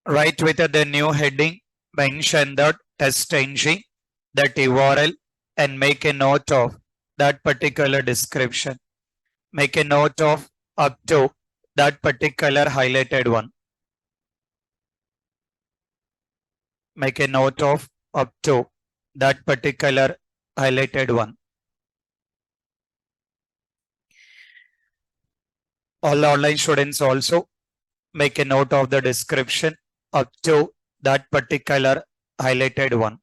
Write with the new heading, mention the TestNG, that URL, and make a note of that particular description. Make a note of up to that particular highlighted one. Make a note of up to that particular highlighted one. All online students also make a note of the description up to that particular highlighted one.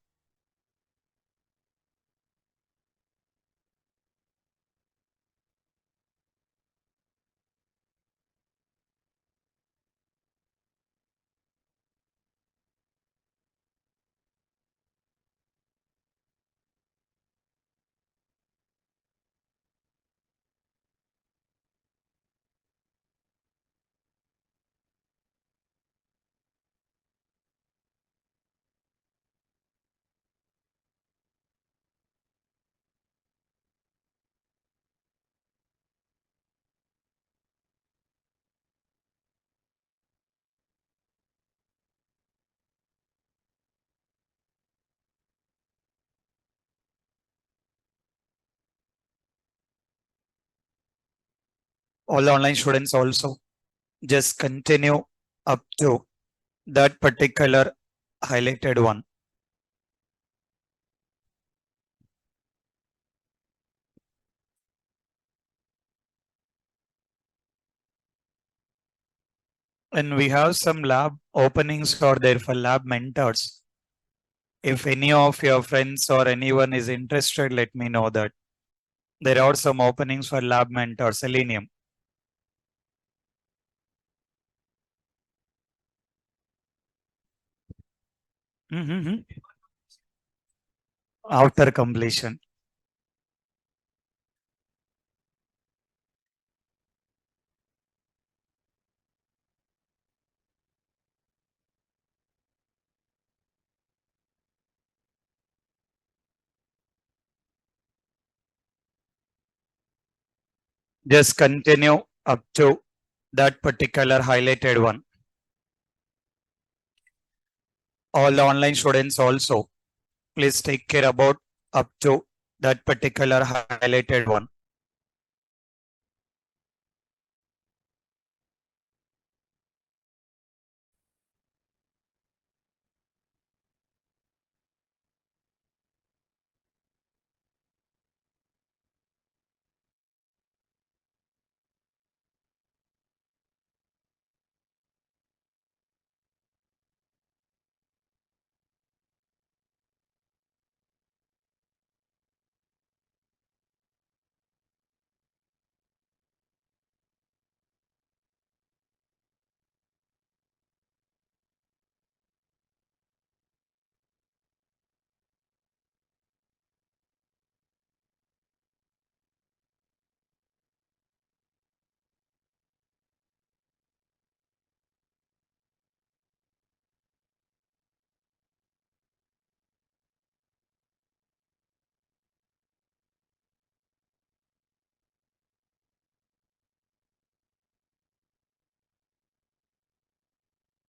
All online students also just continue up to that particular highlighted one. And we have some lab openings for there for lab mentors. If any of your friends or anyone is interested, let me know that. There are some openings for lab mentor, Selenium. After completion. Just continue up to that particular highlighted one. All online students also, please take care about up to that particular highlighted one.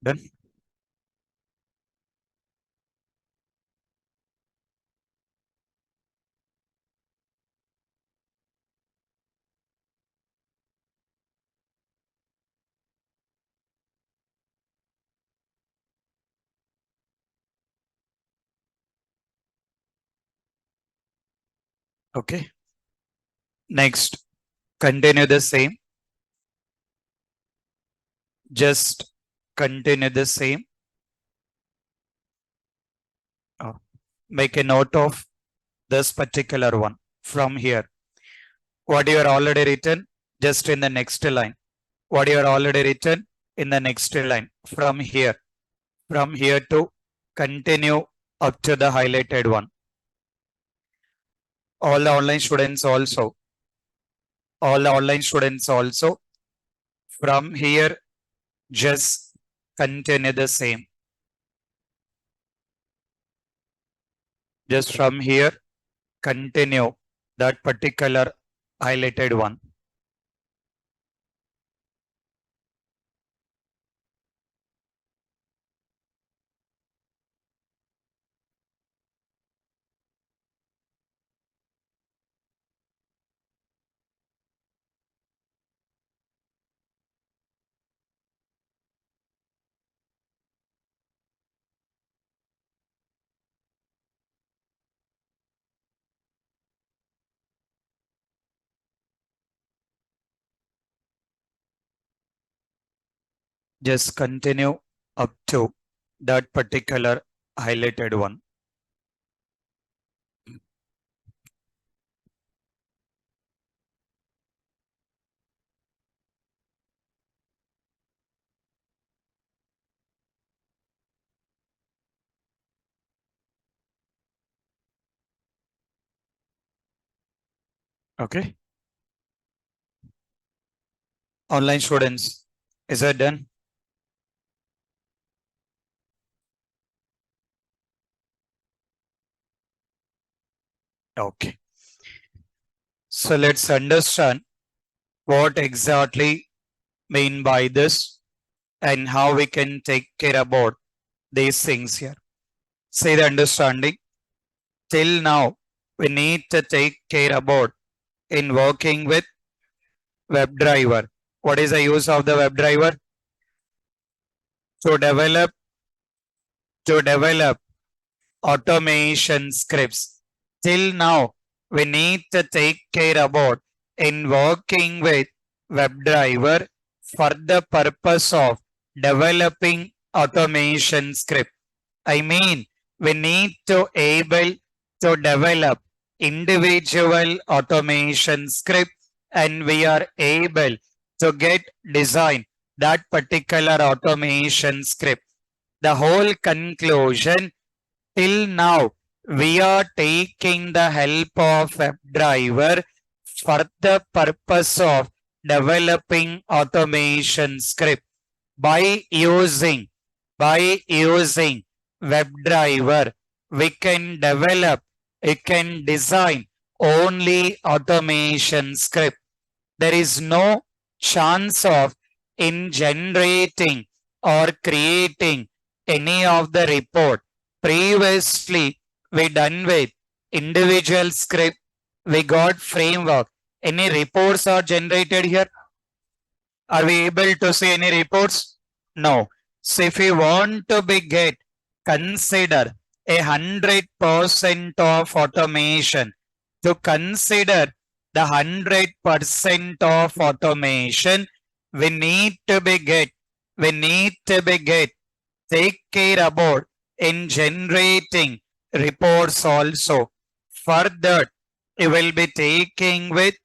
Done. Okay. Next, continue the same. Just continue the same. Make a note of this particular one from here. What you are already written, just in the next line. What you are already written in the next line from here. From here to continue up to the highlighted one. All the online students also. All the online students also. From here, just continue the same. Just from here, continue that particular highlighted one. Just continue up to that particular highlighted one. Okay. Online students, is it done? Okay. So let's understand what exactly mean by this and how we can take care about these things here. Say the understanding. Till now, we need to take care about in working with WebDriver. What is the use of the WebDriver? To develop automation scripts. Till now, we need to take care about in working with WebDriver for the purpose of developing automation script. I mean, we need to able to develop individual automation script and we are able to get design that particular automation script. The whole conclusion till now we are taking the help of WebDriver for the purpose of developing automation script by using WebDriver, we can develop, we can design only automation script. There is no chance of in generating or creating any of the report. Previously, we done with individual script, we got framework. Any reports are generated here? Are we able to see any reports? No. So if we want to be get, consider 100% of automation. To consider the 100% of automation, we need to be get, take care about in generating reports also. Further, you will be taking with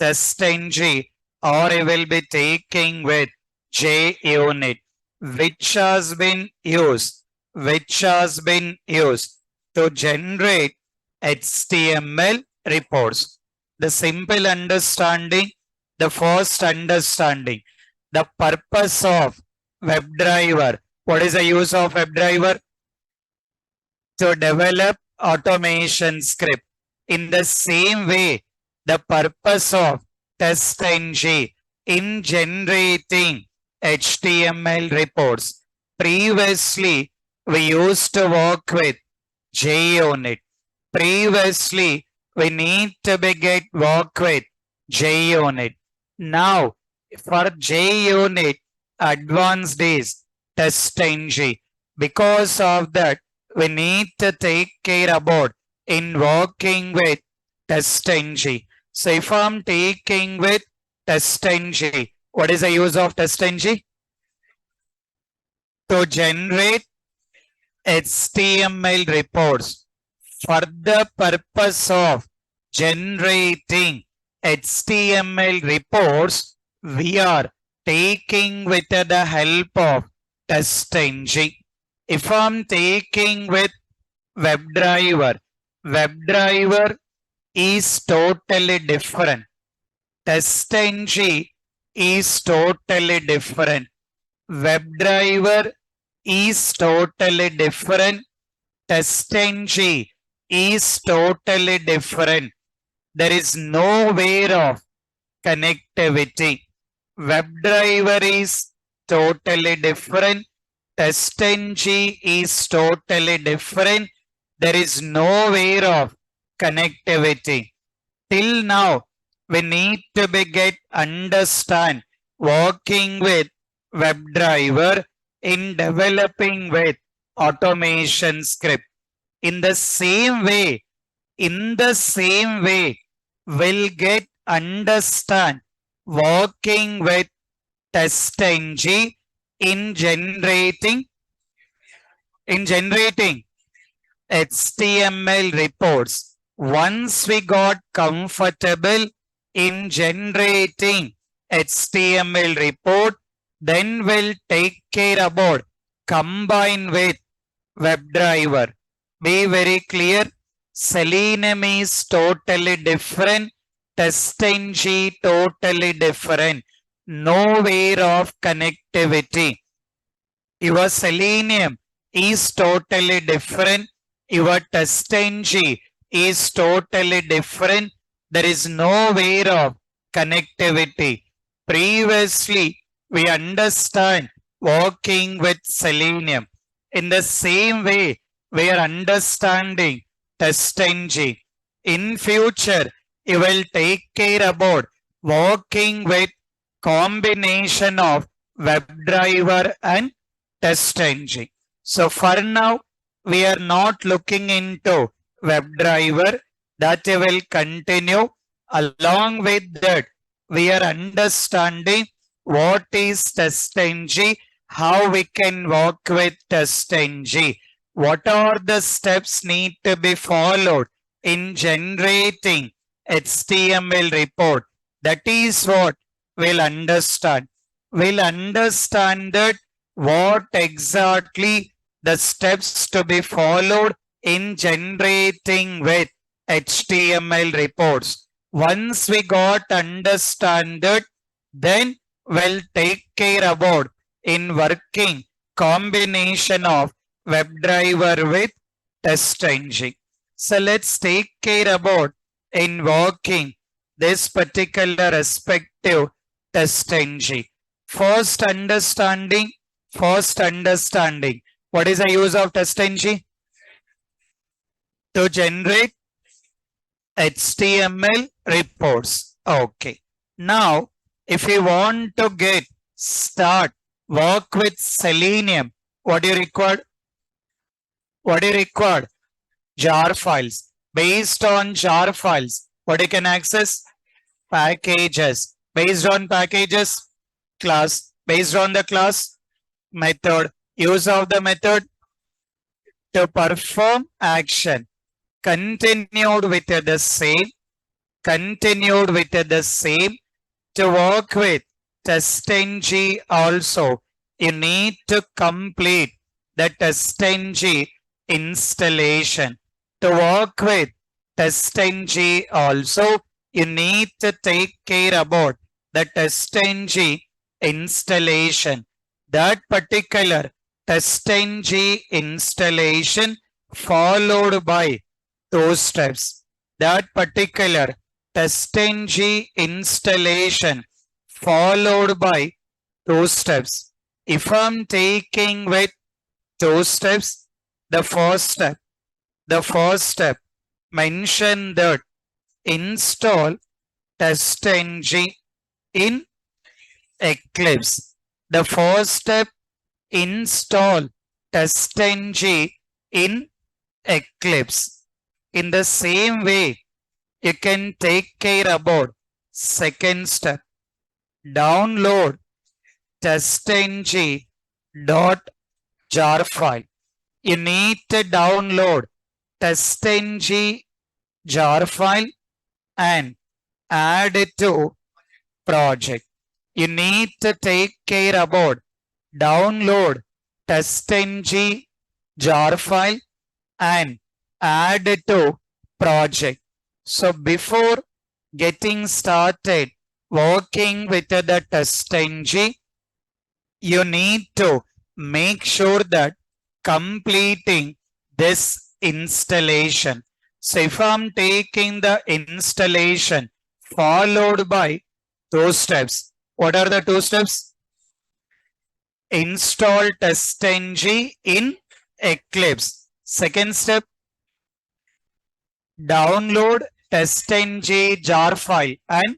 TestNG or you will be taking with JUnit, which has been used to generate HTML reports. The simple understanding, the first understanding, the purpose of WebDriver. What is the use of WebDriver? To develop automation script. In the same way, the purpose of TestNG in generating HTML reports. Previously, we used to work with JUnit. Previously, we need to get work with JUnit. Now, for JUnit, advanced is TestNG. Because of that, we need to take care about in working with TestNG. So if I'm taking with TestNG, what is the use of TestNG? To generate HTML reports. For the purpose of generating HTML reports, we are taking with the help of TestNG. If I'm taking with WebDriver, WebDriver is totally different. TestNG is totally different. WebDriver is totally different. TestNG is totally different. There is no way of connectivity. WebDriver is totally different. TestNG is totally different. There is no way of connectivity. Till now, we need to get understand working with WebDriver in developing with automation script. In the same way, we'll get understand working with TestNG in generating HTML reports. Once we got comfortable in generating HTML report, then we'll take care about combine with WebDriver. Be very clear. Selenium is totally different. TestNG totally different. No way of connectivity. Your Selenium is totally different. Your TestNG is totally different. There is no way of connectivity. Previously, we understand working with Selenium. In the same way, we are understanding TestNG. In future, you will take care about working with combination of WebDriver and TestNG. So for now, we are not looking into WebDriver. That will continue. Along with that, we are understanding what is TestNG, how we can work with TestNG, what are the steps need to be followed in generating HTML report. That is what we'll understand. We'll understand that what exactly the steps to be followed in generating with HTML reports. Once we got understand it, then we'll take care about in working combination of WebDriver with TestNG. So let's take care about in working this particular respective TestNG. First understanding. What is the use of TestNG? To generate HTML reports. Okay. Now, if you want to work with Selenium, what do you require? Jar files. Based on jar files, what you can access? Packages. Based on packages, class. Based on the class, method. Use of the method to perform action. Continued with the same. To work with TestNG also, you need to complete the TestNG installation. To work with TestNG also, you need to take care about the TestNG installation. That particular TestNG installation followed by those steps. That particular TestNG installation followed by those steps. If I'm taking with those steps, the first step mention that install TestNG in Eclipse. The first step, install TestNG in Eclipse. In the same way, you can take care about second step. Download TestNG.jar file. You need to download TestNG jar file and add it to project. You need to take care about download TestNG jar file and add it to project. So before getting started working with the TestNG, you need to make sure that completing this installation. So if I'm taking the installation followed by those steps, what are the two steps? Install TestNG in Eclipse. Second step, download TestNG jar file and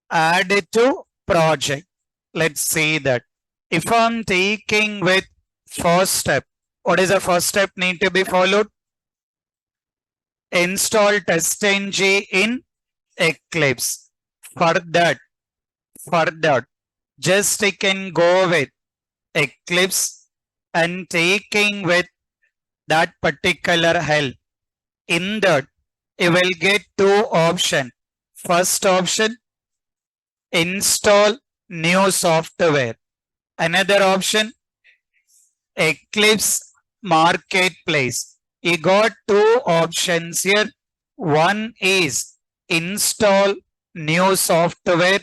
add it to project. Let's see that. If I'm taking with first step, what is the first step need to be followed? Install TestNG in Eclipse. For that, just you can go with Eclipse and taking with that particular help. In that, you will get two options. First option, install new software. Another option, Eclipse Marketplace. You got two options here. One is install new software.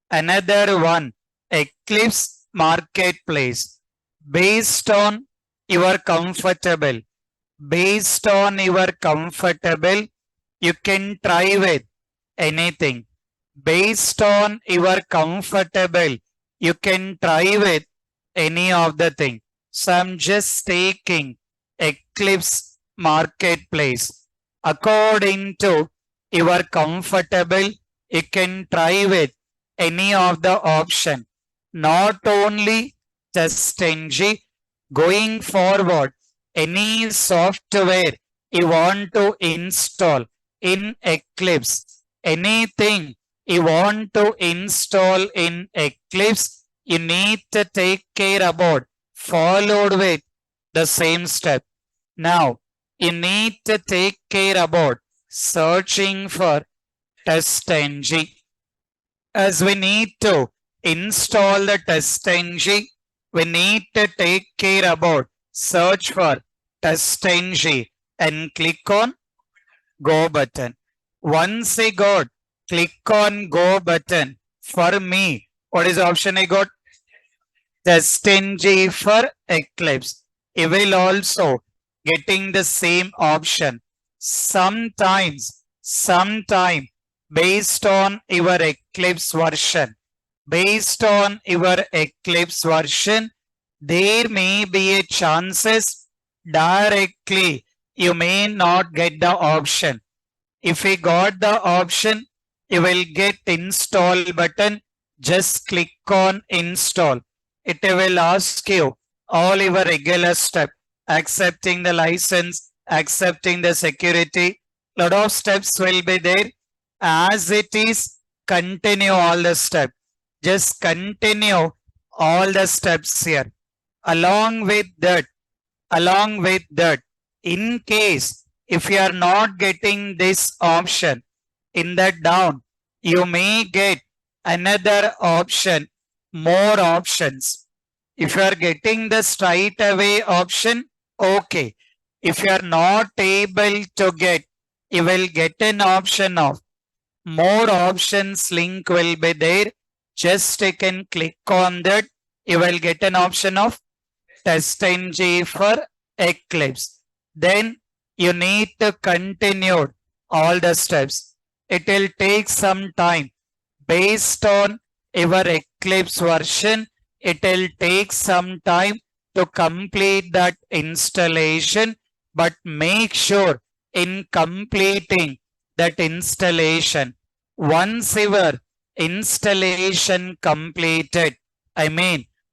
Another one, Eclipse Marketplace. Based on your comfortable, you can try with anything. Based on your comfortable, you can try with any of the thing. So I'm just taking Eclipse Marketplace. According to your comfortable, you can try with any of the option. Not only TestNG, going forward, any software you want to install in Eclipse, anything you want to install in Eclipse, you need to take care about, followed with the same step. Now, you need to take care about searching for TestNG. As we need to install the TestNG, we need to take care about search for TestNG and click on go button. Once I got click on go button, for me, what is the option I got? TestNG for Eclipse. You will also getting the same option. Sometimes, based on your Eclipse version, there may be a chances directly you may not get the option. If you got the option, you will get install button. Just click on install. It will ask you all your regular step, accepting the license, accepting the security. Lot of steps will be there. As it is, continue all the steps. Just continue all the steps here. Along with that, in case if you are not getting this option, in that down, you may get another option, more options. If you are getting the straight away option, okay. If you are not able to get, you will get an option of more options link will be there. Just you can click on that. You will get an option of TestNG for Eclipse. Then you need to continue all the steps. It will take some time. Based on your Eclipse version, it will take some time to complete that installation, but make sure in completing that installation, once your installation completed,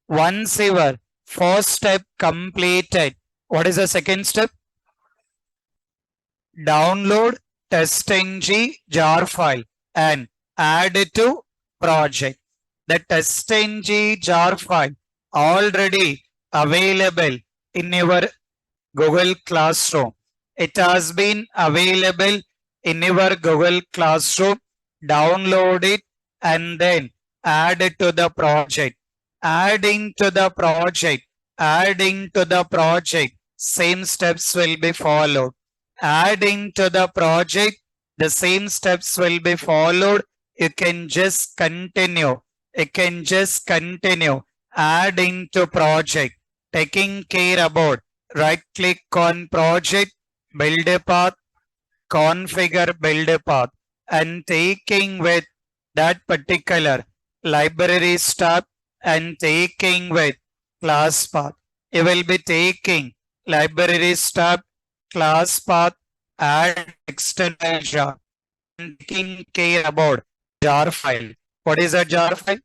once your first step completed, what is the second step? Download TestNG jar file and add it to project. The TestNG jar file already available in your Google Classroom. It has been available in your Google Classroom. Download it and then add it to the project. Adding to the project, same steps will be followed. Adding to the project, the same steps will be followed. You can just continue. Adding to project, taking care about, right click on project, build a path, configure build a path, and taking with that particular library tab and taking with class path. You will be taking library tab, class path, add external jar, and taking care about jar file. What is a jar file?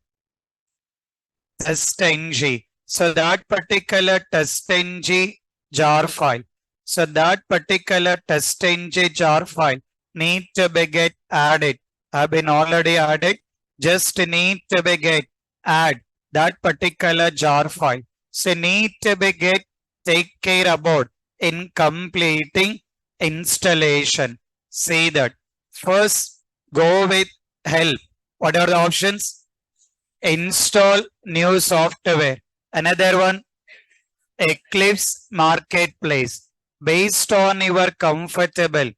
TestNG. So that particular TestNG jar file. So that particular TestNG jar file need to be get added. Have been already added. Just need to be get add that particular jar file. So need to be take care about in completing installation. See that. First, go with help. What are the options? Install new software. Another one, Eclipse Marketplace. Based on your comfortable,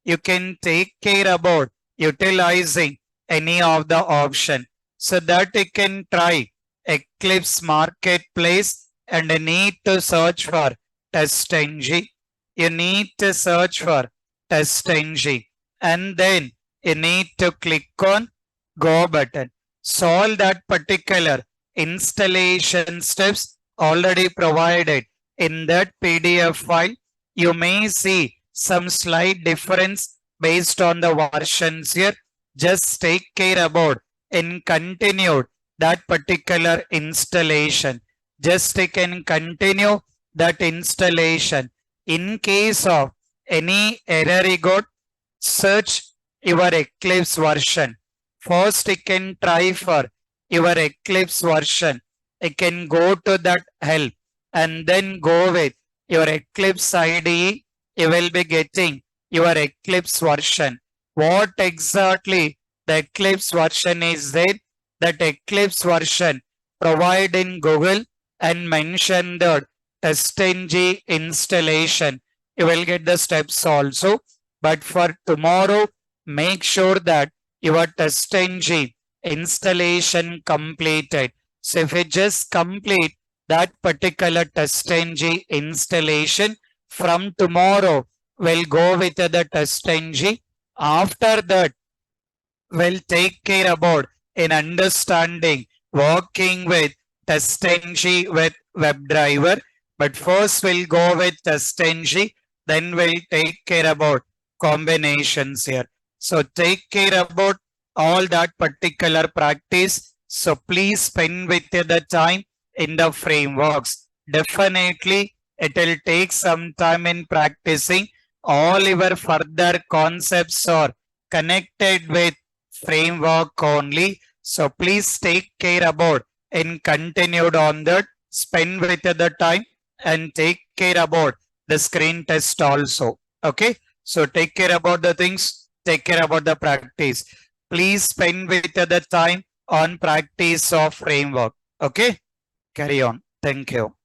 you can take care about utilizing any of the option. So that you can try Eclipse Marketplace and you need to search for TestNG. You need to search for TestNG and then you need to click on Go button. Solve that particular installation steps already provided in that PDF file. You may see some slight difference based on the versions here. Just take care about in continued that particular installation. Just you can continue that installation. In case of any error you got, search your Eclipse version. First you can try for your Eclipse version. You can go to that help and then go with your Eclipse IDE. You will be getting your Eclipse version. What exactly the Eclipse version is there? That Eclipse version provide in Google and mention the TestNG installation. You will get the steps also. But for tomorrow, make sure that your TestNG installation completed. So if you just complete that particular TestNG installation, from tomorrow we'll go with the TestNG. After that, we'll take care about in understanding working with TestNG with WebDriver. But first we'll go with TestNG, then we'll take care about combinations here. So take care about all that particular practice. So please spend with the time in the frameworks. Definitely it will take some time in practicing. All your further concepts are connected with framework only. So please take care about and continued on that. Spend with the time and take care about the screen test also. Okay. So take care about the things. Take care about the practice. Please spend with the time on practice of framework. Okay. Carry on. Thank you.